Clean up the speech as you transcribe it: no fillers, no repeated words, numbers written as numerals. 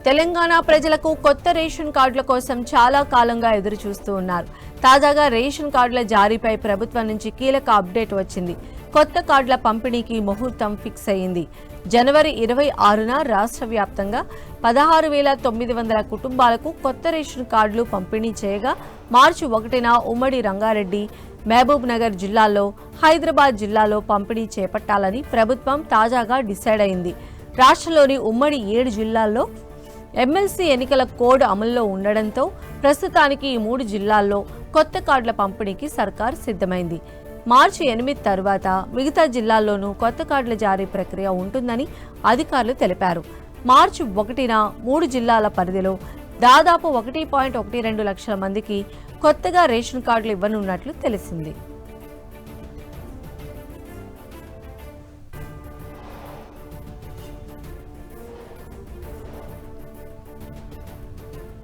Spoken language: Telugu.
తెలంగాణ ప్రజలకు కొత్త రేషన్ కార్డుల కోసం చాలా కాలంగా ఎదురు చూస్తూ ఉన్నారు. తాజాగా రేషన్ కార్డుల జారీపై ప్రభుత్వం నుంచి కీలక అప్డేట్ వచ్చింది. కొత్త కార్డుల పంపిణీకి ముహూర్తం ఫిక్స్ అయింది. జనవరి 26న రాష్ట్ర వ్యాప్తంగా 16,900 కుటుంబాలకు కొత్త రేషన్ కార్డులు పంపిణీ చేయగా, మార్చి 1న ఉమ్మడి రంగారెడ్డి, మహబూబ్ నగర్ జిల్లాల్లో, హైదరాబాద్ జిల్లాలో పంపిణీ చేపట్టాలని ప్రభుత్వం తాజాగా డిసైడ్ అయింది. రాష్ట్రంలోని ఉమ్మడి 7 జిల్లాల్లో ఎమ్మెల్సీ ఎన్నికల కోడ్ అమల్లో ఉండడంతో ప్రస్తుతానికి ఈ 3 జిల్లాల్లో కొత్త కార్డుల పంపిణీకి సర్కార్ సిద్ధమైంది. మార్చి 8 తర్వాత మిగతా జిల్లాల్లోనూ కొత్త కార్డుల జారీ ప్రక్రియ ఉంటుందని అధికారులు తెలిపారు. మార్చి 1న 3 జిల్లాల పరిధిలో దాదాపు 1.12 లక్షల మందికి కొత్తగా రేషన్ కార్డులు ఇవ్వనున్నట్లు తెలిసింది.